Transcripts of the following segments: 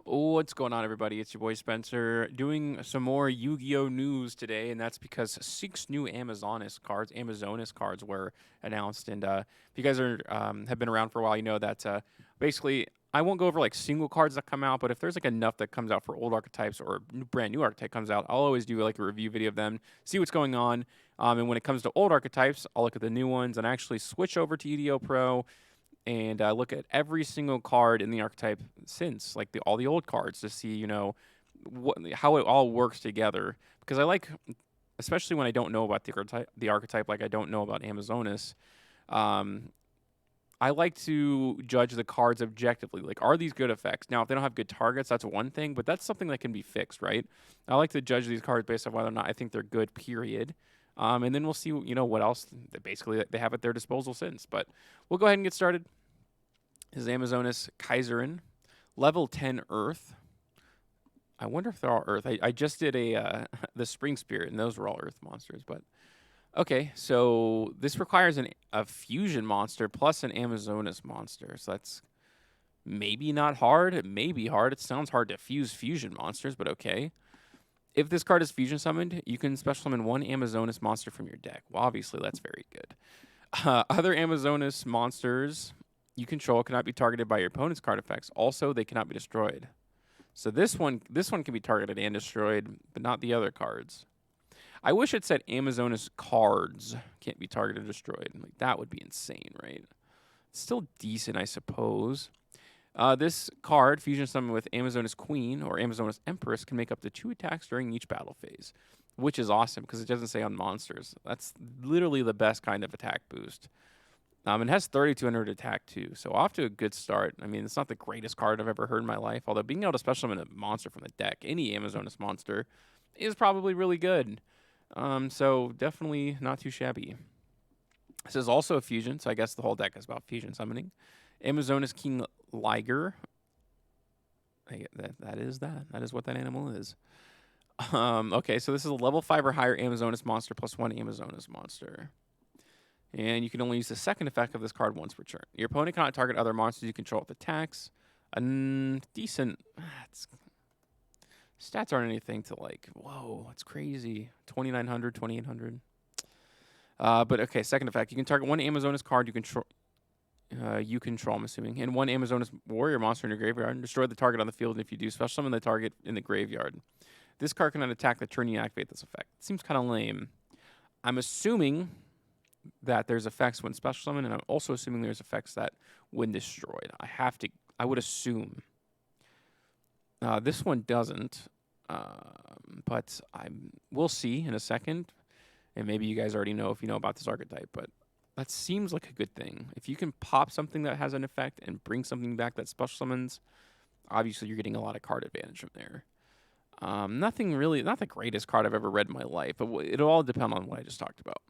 What's going on, everybody? It's your boy Spencer doing some more Yu-Gi-Oh news today, and that's because 6 new Amazonas cards were announced. And if you guys are have been around for a while, you know that basically I won't go over like single cards that come out, but if there's like enough that comes out for old archetypes or brand new archetype comes out, I'll always do like a review video of them, see what's going on. And when it comes to old archetypes, I'll look at the new ones and actually switch over to EDO Pro and look at every single card in the archetype since, like all the old cards, to see how it all works together. Because I like, especially when I don't know about the archetype, like I don't know about Amazonas. Um, I like to judge the cards objectively. Like, are these good effects? Now, if they don't have good targets, that's one thing, but that's something that can be fixed, right? I like to judge these cards based on whether or not I think they're good. Period. And then we'll see, what else they have at their disposal since. But we'll go ahead and get started. This is Amazonas Kaiserin, level 10 Earth. I wonder if they're all Earth. I just did the Spring Spirit, and those were all Earth monsters. But okay, so this requires a fusion monster plus an Amazonas monster. So that's maybe not hard. It may be hard. It sounds hard to fuse fusion monsters, but okay. If this card is fusion summoned, you can special summon one Amazonas monster from your deck. Well, obviously, that's very good. Other Amazonas monsters you control cannot be targeted by your opponent's card effects. Also, they cannot be destroyed. So this one can be targeted and destroyed, but not the other cards. I wish it said Amazonas cards can't be targeted or destroyed. Like, that would be insane, right? Still decent, I suppose. This card, Fusion Summon with Amazonas Queen or Amazonas Empress, can make up to 2 attacks during each battle phase, which is awesome because it doesn't say on monsters. That's literally the best kind of attack boost. It has 3,200 attack too, so off to a good start. I mean, it's not the greatest card I've ever heard in my life, although being able to special summon a monster from the deck, any Amazonas monster, is probably really good. So definitely not too shabby. This is also a fusion, so I guess the whole deck is about fusion summoning. Amazonas King Liger. That is what that animal is. Okay, so this is a level 5 or higher Amazonas monster plus 1 Amazonas monster. And you can only use the second effect of this card once per turn. Your opponent cannot target other monsters you control with attacks. Decent. Stats aren't anything to like, whoa, that's crazy. 2,900, 2,800. But okay, second effect. You can target one Amazonas card you control, I'm assuming, and one Amazonas warrior monster in your graveyard and destroy the target on the field. And if you do, special summon the target in the graveyard. This card cannot attack the turn you activate this effect. Seems kind of lame. I'm assuming that there's effects when special summon, and I'm also assuming there's effects that when destroyed. I would assume. This one doesn't, but we'll see in a second, and maybe you guys already know if you know about this archetype, but that seems like a good thing. If you can pop something that has an effect and bring something back that special summons, obviously you're getting a lot of card advantage from there. Not the greatest card I've ever read in my life, but it'll all depend on what I just talked about.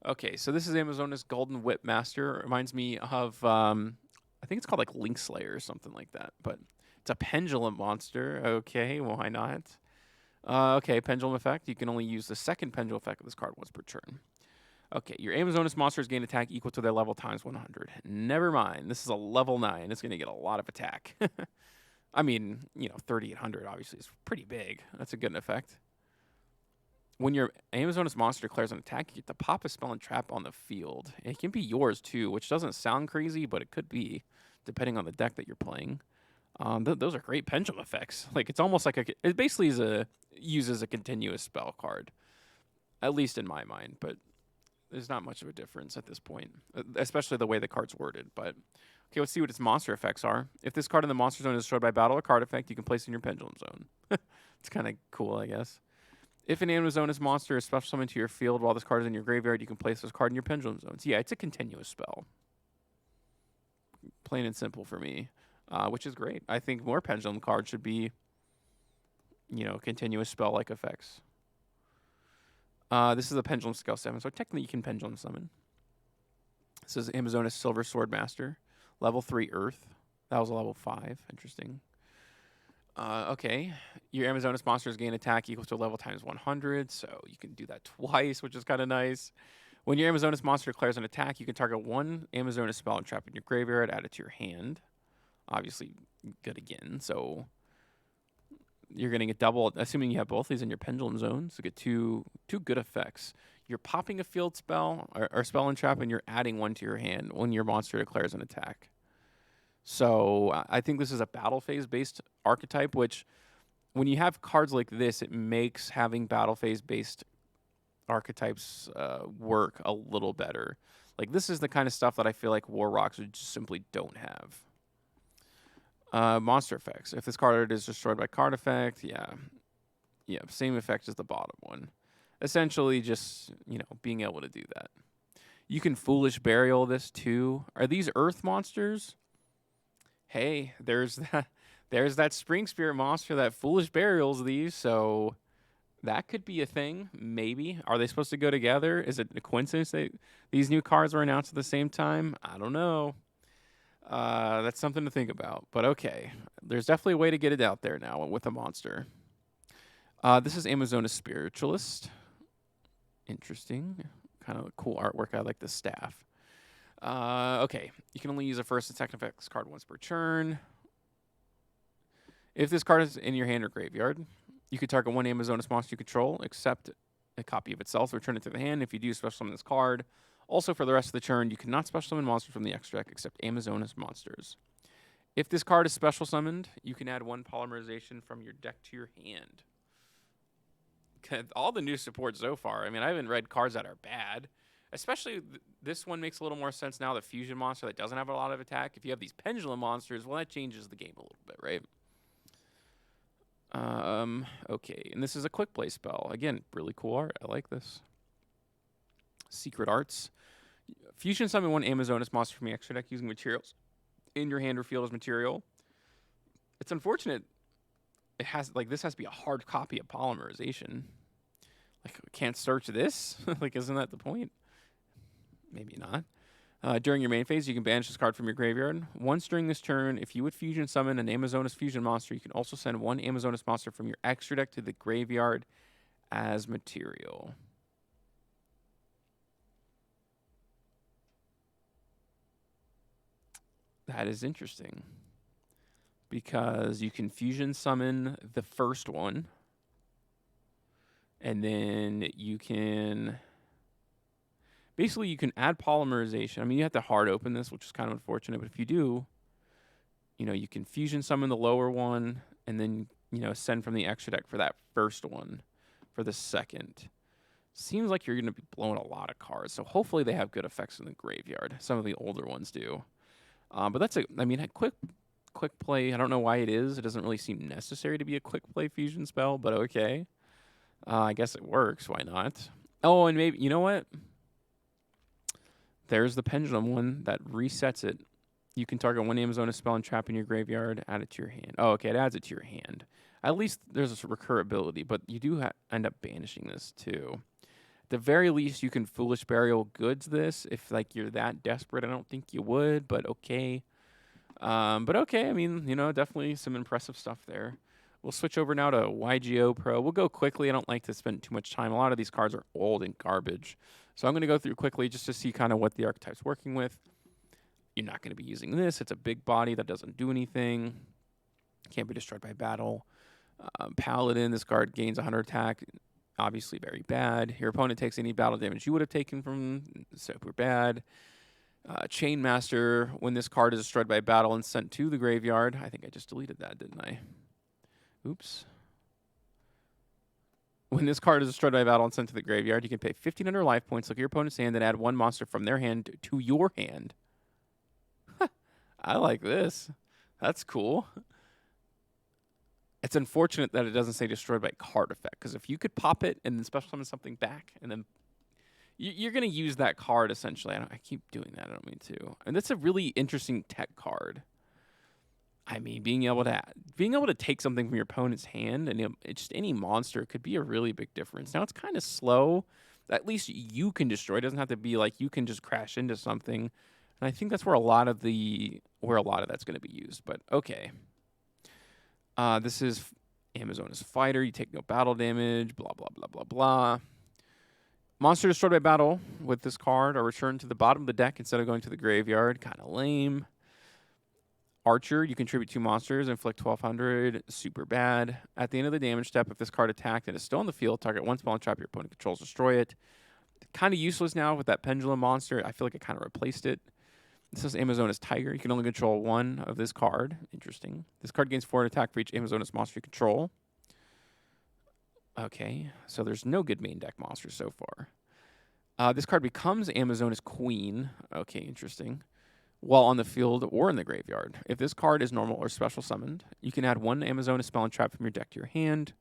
Okay, so this is Amazonas Golden Whip Master. It reminds me of, I think it's called like Link Slayer or something like that. But it's a pendulum monster. Okay, why not? Okay, Pendulum Effect. You can only use the second Pendulum Effect of this card once per turn. Okay, your Amazonas monsters gain attack equal to their level times 100. Never mind. This is a level 9. It's going to get a lot of attack. I mean, 3,800 obviously is pretty big. That's a good effect. When your Amazonas monster declares an attack, you get to pop a spell and trap on the field. It can be yours too, which doesn't sound crazy, but it could be, depending on the deck that you're playing. Those are great pendulum effects. Like, it's almost like it basically uses a continuous spell card, at least in my mind. But there's not much of a difference at this point, especially the way the card's worded. But okay, let's see what its monster effects are. If this card in the monster zone is destroyed by battle or card effect, you can place it in your pendulum zone. It's kind of cool, I guess. If an Amazonas monster is special summoned to your field while this card is in your graveyard, you can place this card in your pendulum zones. Yeah, it's a continuous spell. Plain and simple for me, which is great. I think more pendulum cards should be, continuous spell-like effects. This is a Pendulum Scale 7, so technically you can pendulum summon. This is Amazonas Silver Swordmaster, level 3 Earth. That was a level 5. Interesting. Okay, your Amazonas monsters gain attack equal to level times 100, so you can do that twice, which is kind of nice. When your Amazonas monster declares an attack, you can target one Amazonas spell and trap in your graveyard, add it to your hand. Obviously, good again, so you're getting a double, assuming you have both these in your pendulum zone. So get two good effects. You're popping a field spell or spell and trap, and you're adding one to your hand when your monster declares an attack. So I think this is a battle phase based archetype, which when you have cards like this, it makes having battle phase based archetypes work a little better. Like this is the kind of stuff that I feel like War Rocks just simply don't have. Monster effects. If this card is destroyed by card effect, yeah, same effect as the bottom one. Essentially, just being able to do that. You can foolish burial this too. Are these earth monsters? Hey, there's that. There's that spring spirit monster that foolish burials these. So that could be a thing. Maybe. Are they supposed to go together? Is it a coincidence that these new cards were announced at the same time? I don't know. That's something to think about. But okay, there's definitely a way to get it out there now with a monster. This is Amazona's Spiritualist. Interesting. Kind of cool artwork. I like the staff. Okay, you can only use a first attack effects card once per turn. If this card is in your hand or graveyard, you can target one Amazonas monster you control, except a copy of itself, return it to the hand. If you do, special summon this card. Also, for the rest of the turn, you cannot special summon monsters from the extra deck except Amazonas monsters. If this card is special summoned, you can add one polymerization from your deck to your hand. All the new support so far. I mean, I haven't read cards that are bad. Especially this one makes a little more sense now. The fusion monster that doesn't have a lot of attack. If you have these pendulum monsters, well, that changes the game a little bit, right? Okay, and this is a quick play spell. Again, really cool art. I like this. Secret Arts. Fusion summon one Amazonas monster from the extra deck using materials in your hand or field as material. It's unfortunate. It has this has to be a hard copy of polymerization. Like, can't search this? Like, isn't that the point? Maybe not. During your main phase, you can banish this card from your graveyard. Once during this turn, if you would fusion summon an Amazonas fusion monster, you can also send one Amazonas monster from your extra deck to the graveyard as material. That is interesting. Because you can fusion summon the first one. And then you can... Basically, you can add polymerization. I mean, you have to hard open this, which is kind of unfortunate. But if you do, you can fusion summon the lower one and then, send from the extra deck for that first one for the second. Seems like you're going to be blowing a lot of cards. So hopefully they have good effects in the graveyard. Some of the older ones do. But that's a quick play. I don't know why it is. It doesn't really seem necessary to be a quick play fusion spell, but okay. I guess it works. Why not? Oh, and maybe, you know what? There's the Pendulum one that resets it. You can target one Amazonas spell and trap in your graveyard, add it to your hand. Oh, okay, it adds it to your hand. At least there's a recurability, but you do end up banishing this too. At the very least, you can Foolish Burial Goods this if you're that desperate. I don't think you would, but okay. I mean, definitely some impressive stuff there. We'll switch over now to YGO Pro. We'll go quickly. I don't like to spend too much time. A lot of these cards are old and garbage. So I'm going to go through quickly just to see kind of what the archetype's working with. You're not going to be using this. It's a big body that doesn't do anything. Can't be destroyed by battle. Paladin, this card gains 100 attack. Obviously very bad. Your opponent takes any battle damage you would have taken from. Super bad. Chainmaster, when this card is destroyed by battle and sent to the graveyard. I think I just deleted that, didn't I? Oops. When this card is destroyed by battle and sent to the graveyard, you can pay 1,500 life points, look at your opponent's hand, and add one monster from their hand to your hand. I like this. That's cool. It's unfortunate that it doesn't say destroyed by card effect, because if you could pop it and then special summon something back, and then you're going to use that card, essentially. I keep doing that. I don't mean to. And that's a really interesting tech card. I mean, being able to take something from your opponent's hand and just any monster could be a really big difference. Now, it's kind of slow. At least you can destroy. It doesn't have to be like you can just crash into something. And I think that's where a lot of that's going to be used. But okay. This is Amazonas Fighter. You take no battle damage, blah, blah, blah, blah, blah. Monster destroyed by battle with this card are returned to the bottom of the deck instead of going to the graveyard. Kind of lame. Archer, you contribute 2 monsters, inflict 1200. Super bad. At the end of the damage step, if this card attacked and is still in the field, target 1 spell and trap your opponent controls, destroy it. Kind of useless now with that Pendulum monster. I feel like it kind of replaced it. This is Amazonas Tiger. You can only control 1 of this card. Interesting. This card gains 4 attack for each Amazonas monster you control. Okay, so there's no good main deck monsters so far. This card becomes Amazonas Queen. Okay, interesting. While on the field or in the graveyard. If this card is normal or special summoned, you can add 1 Amazonas spell and trap from your deck to your hand.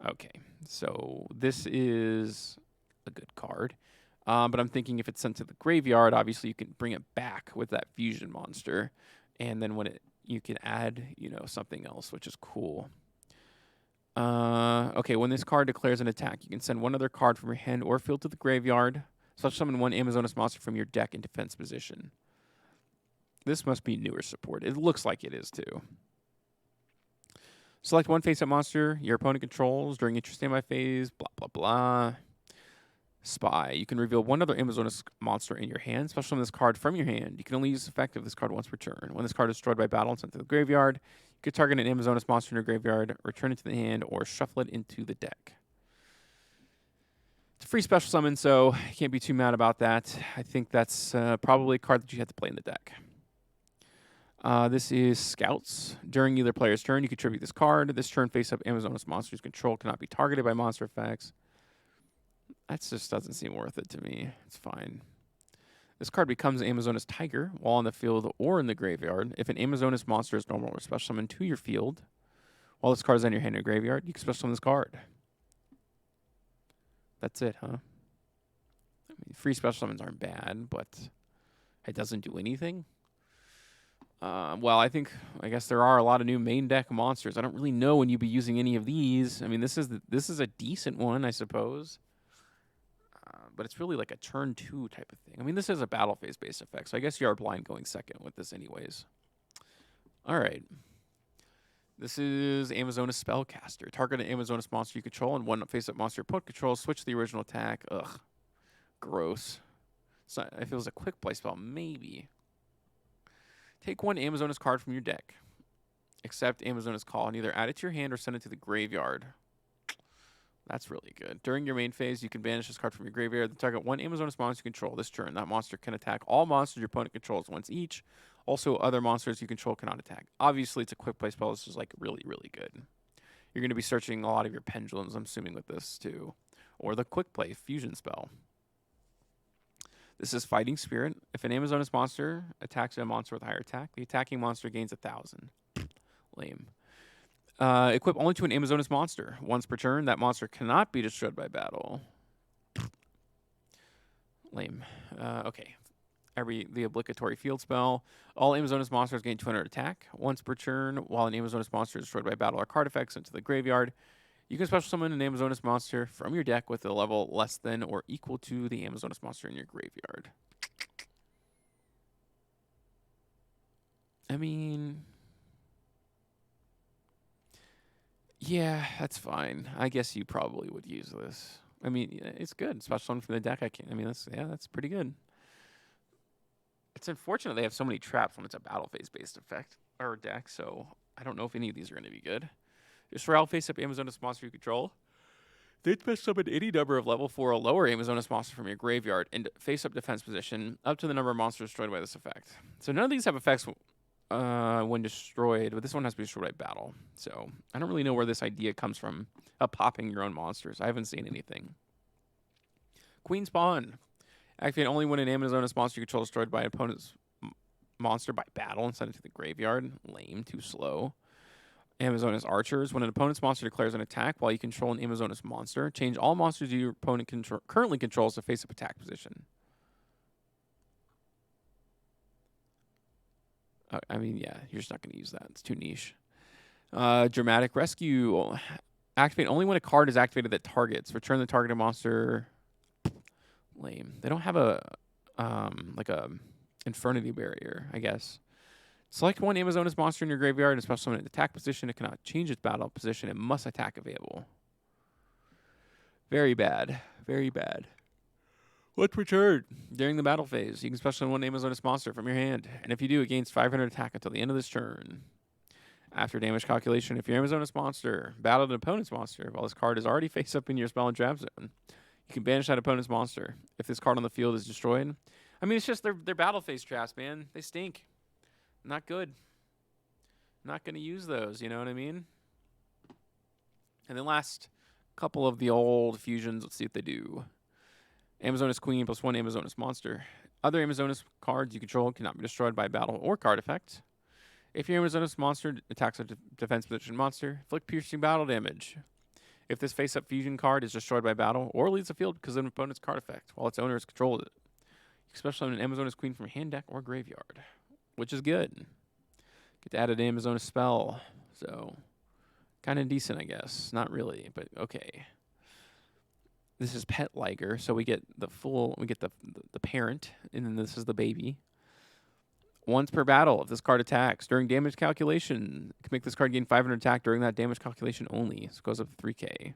Okay, so this is a good card. But I'm thinking if it's sent to the graveyard, obviously you can bring it back with that fusion monster. And then you can add, something else, which is cool. Okay, when this card declares an attack, you can send 1 other card from your hand or field to the graveyard. Such summon 1 Amazonas monster from your deck in defense position. This must be newer support. It looks like it is too. Select 1 face-up monster your opponent controls during each standby phase. Blah, blah, blah. Spy. You can reveal 1 other Amazonas monster in your hand. Special summon this card from your hand. You can only use the effect of this card once per turn. When this card is destroyed by battle and sent to the graveyard, you can target an Amazonas monster in your graveyard, return it to the hand, or shuffle it into the deck. It's a free special summon, so you can't be too mad about that. I think that's probably a card that you have to play in the deck. This is Scouts. During either player's turn, you contribute this card. This turn, face-up Amazonas monster's control cannot be targeted by monster effects. That just doesn't seem worth it to me. It's fine. This card becomes Amazonas Tiger while on the field or in the graveyard. If an Amazonas monster is normal or special summoned to your field, while this card is on your hand or graveyard, you can special summon this card. That's it, huh? I mean, free special summons aren't bad, but it doesn't do anything. Well, I guess there are a lot of new main deck monsters. I don't really know when you'd be using any of these. I mean, this is a decent one, I suppose. But it's really like a turn 2 type of thing. I mean, this is a battle phase based effect, so I guess you are blind going second with this anyways. All right. This is Amazonas Spellcaster. Target an Amazonas monster you control and 1 face-up monster your opponent controls. Switch to the original attack. Ugh. Gross. If it was a quick play spell, maybe. Take 1 Amazonas card from your deck. Accept Amazonas Call and either add it to your hand or send it to the graveyard. That's really good. During your main phase, you can banish this card from your graveyard. Then target 1 Amazonas monster you control this turn. That monster can attack all monsters your opponent controls once each. Also, other monsters you control cannot attack. Obviously, it's a quick play spell. This is like really, really good. You're going to be searching a lot of your pendulums, I'm assuming, with this too. Or the quick play fusion spell. This is Fighting Spirit. If an Amazonas monster attacks a monster with a higher attack, the attacking monster gains 1,000. Lame. Equip only to an Amazonas monster. Once per turn, that monster cannot be destroyed by battle. Lame. Okay. The obligatory field spell. All Amazonas monsters gain 200 attack. Once per turn, while an Amazonas monster is destroyed by battle or card effects sent to the graveyard, you can special summon an Amazonas monster from your deck with a level less than or equal to the Amazonas monster in your graveyard. I mean, yeah, that's fine. I guess you probably would use this. I mean, it's good. Special summon from the deck. That's pretty good. It's unfortunate they have so many traps when it's a battle phase based effect or deck, so I don't know if any of these are going to be good. Destroy all face-up Amazonas monster you control. Then special summon any number of level 4 or lower Amazonas monster from your graveyard in face-up defense position up to the number of monsters destroyed by this effect. So none of these have effects when destroyed, but this one has to be destroyed by battle. So I don't really know where this idea comes from of popping your own monsters. I haven't seen anything. Queen Spawn. Activate only when an Amazonas monster you control is destroyed by an opponent's monster by battle and send it to the graveyard. Lame, too slow. Amazonas Archers. When an opponent's monster declares an attack while you control an Amazonas monster, change all monsters your opponent currently controls to face-up attack position. I mean, yeah, you're just not going to use that. It's too niche. Dramatic Rescue. Activate only when a card is activated that targets. Return the targeted monster. Lame. They don't have like a Infernity barrier, I guess. Select 1 Amazonas monster in your graveyard and special summon an attack position. It cannot change its battle position. It must attack available. Very bad. Very bad. What's returned during the battle phase? You can special one Amazoness monster from your hand, and if you do, it gains 500 attack until the end of this turn. After damage calculation, if your Amazoness monster battled an opponent's monster while this card is already face up in your spell and trap zone, you can banish that opponent's monster. If this card on the field is destroyed, I mean, it's just their battle phase traps, man. They stink. Not good. Not going to use those, you know what I mean? And then last couple of the old fusions, let's see what they do. Amazoness Queen +1 Amazoness Monster. Other Amazoness cards you control cannot be destroyed by battle or card effect. If your Amazoness monster attacks a defense position monster, inflict piercing battle damage. If this face-up fusion card is destroyed by battle or leaves the field because of an opponent's card effect while its owner has controlled it, you can special summon an Amazoness Queen from hand deck or graveyard, which is good. Get to add an Amazoness spell, so kind of decent, I guess. Not really, but okay. This is Pet Liger, so we get the parent, and then this is the baby. Once per battle, if this card attacks during damage calculation, you can make this card gain 500 attack during that damage calculation only. So it goes up to 3k.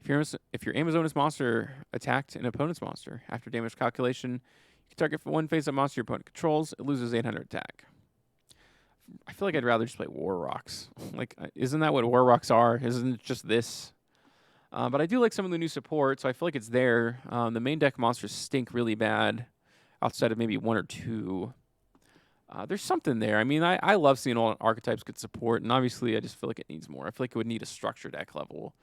If your Amazoness monster attacked an opponent's monster after damage calculation, you can target for one face-up monster your opponent controls. It loses 800 attack. I feel like I'd rather just play War Rocks. Like, isn't that what War Rocks are? Isn't it just this? But I do like some of the new support, so I feel like it's there. The main deck monsters stink really bad outside of maybe one or two. There's something there. I mean, I love seeing all archetypes get support, and obviously I just feel like it needs more. I feel like it would need a structure deck level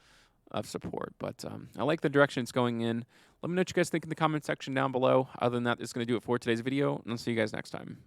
of support, but I like the direction it's going in. Let me know what you guys think in the comment section down below. Other than that, it's going to do it for today's video, and I'll see you guys next time.